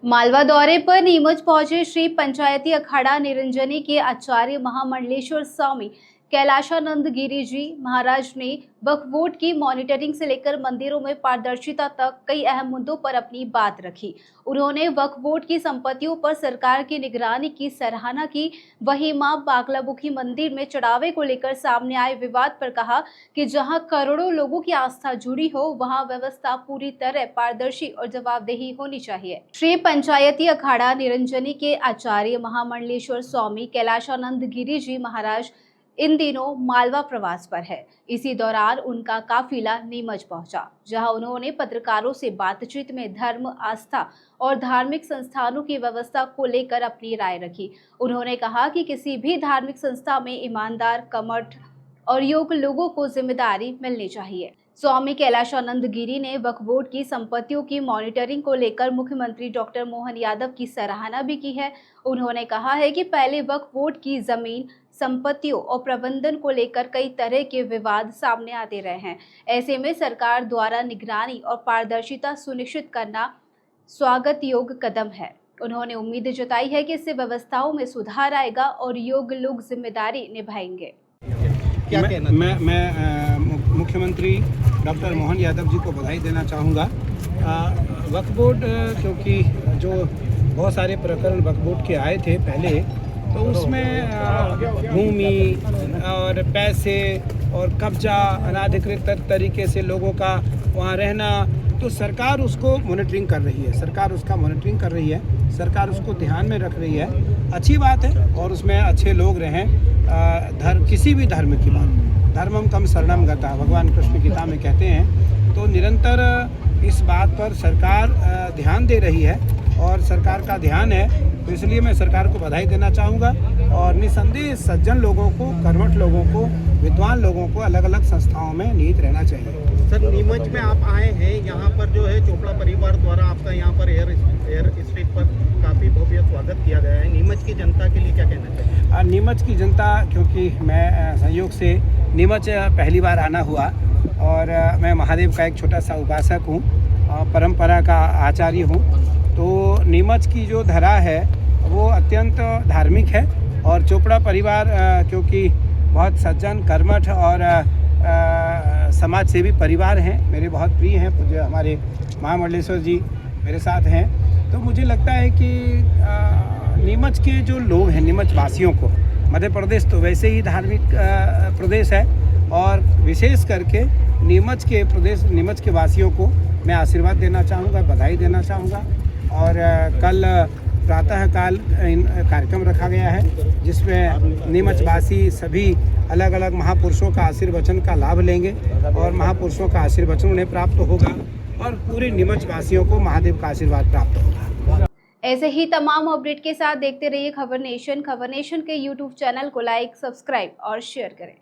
मालवा दौरे पर नीमच पहुंचे श्री पंचायती अखाड़ा निरंजनी के आचार्य महामंडलेश्वर स्वामी कैलाशानंद गिरी जी महाराज ने वक्फ बोर्ड की मॉनिटरिंग से लेकर मंदिरों में पारदर्शिता तक कई अहम मुद्दों पर अपनी बात रखी। उन्होंने वक्फ बोर्ड की संपत्तियों पर सरकार की निगरानी की सराहना की। वहीं मां बागलामुखी मंदिर में चढ़ावे को लेकर सामने आए विवाद पर कहा कि जहां करोड़ों लोगों की आस्था जुड़ी हो वहां व्यवस्था पूरी तरह पारदर्शी और जवाबदेही होनी चाहिए। श्री पंचायती अखाड़ा निरंजनी के आचार्य महामंडलेश्वर स्वामी कैलाशानंद गिरी जी महाराज इन दिनों मालवा प्रवास पर है। इसी दौरान उनका काफिला नीमच पहुंचा, जहां उन्होंने पत्रकारों से बातचीत में धर्म, आस्था और धार्मिक संस्थानों की व्यवस्था को लेकर अपनी राय रखी। उन्होंने कहा कि किसी भी धार्मिक संस्था में ईमानदार, कर्मठ और योग्य लोगों को जिम्मेदारी मिलनी चाहिए। स्वामी कैलाशानंद गिरी ने वक्फ बोर्ड की संपत्तियों की मॉनिटरिंग को लेकर मुख्यमंत्री डॉक्टर मोहन यादव की सराहना भी की है। उन्होंने कहा है कि पहले वक्फ बोर्ड की जमीन, संपत्तियों और प्रबंधन को लेकर कई तरह के विवाद सामने आते रहे हैं। ऐसे में सरकार द्वारा निगरानी और पारदर्शिता सुनिश्चित करना स्वागत योग्य कदम है। उन्होंने उम्मीद जताई है कि इससे व्यवस्थाओं में सुधार आएगा और योग्य लोग जिम्मेदारी निभाएंगे। क्या कहना? मैं मुख्यमंत्री डॉक्टर मोहन यादव जी को बधाई देना चाहूँगा। वक्फ बोर्ड क्योंकि जो बहुत सारे प्रकरण वक्फ बोर्ड के आए थे पहले, तो उसमें भूमि और पैसे और कब्जा अनाधिकृत तरीके से लोगों का वहाँ रहना, तो सरकार उसको मॉनिटरिंग कर रही है। सरकार उसका मॉनिटरिंग कर रही है, सरकार उसको ध्यान में रख रही है। अच्छी बात है और उसमें अच्छे लोग रहें। किसी भी धर्म की बात, धर्मम कम शरणम गता, भगवान कृष्ण गीता में कहते हैं। तो निरंतर इस बात पर सरकार ध्यान दे रही है और सरकार का ध्यान है, तो इसलिए मैं सरकार को बधाई देना चाहूँगा। और निसंदेह सज्जन लोगों को, कर्मठ लोगों को, विद्वान लोगों को अलग अलग संस्थाओं में निहित रहना चाहिए। सर, नीमच में आप आए हैं, यहाँ पर जो है चोपड़ा परिवार द्वारा आपका यहाँ पर एयर स्ट्रीट पर काफ़ी भव्य स्वागत किया गया है। नीमच की जनता के लिए क्या कहना चाहिए? नीमच की जनता, क्योंकि मैं संयोग से नीमच पहली बार आना हुआ और मैं महादेव का एक छोटा सा उपासक हूँ, परंपरा का आचार्य हूँ। तो नीमच की जो धरा है वो अत्यंत धार्मिक है और चोपड़ा परिवार क्योंकि बहुत सज्जन, कर्मठ और समाज सेवी परिवार हैं, मेरे बहुत प्रिय हैं। पूज्य हमारे महामंडलेश्वर जी मेरे साथ हैं। तो मुझे लगता है कि नीमच के जो लोग हैं, नीमच वासियों को, मध्य प्रदेश तो वैसे ही धार्मिक प्रदेश है और विशेष करके नीमच के वासियों को मैं आशीर्वाद देना चाहूँगा, बधाई देना चाहूँगा। और कल प्रातःकाल कार्यक्रम रखा गया है जिसमें नीमचवासी सभी अलग अलग महापुरुषों का आशीर्वचन का लाभ लेंगे और महापुरुषों का आशीर्वचन उन्हें प्राप्त होगा और पूरे नीमचवासियों को महादेव का आशीर्वाद प्राप्त होगा। ऐसे ही तमाम अपडेट के साथ देखते रहिए खबर नेशन। खबर नेशन के यूट्यूब चैनल को लाइक, सब्सक्राइब और शेयर करें।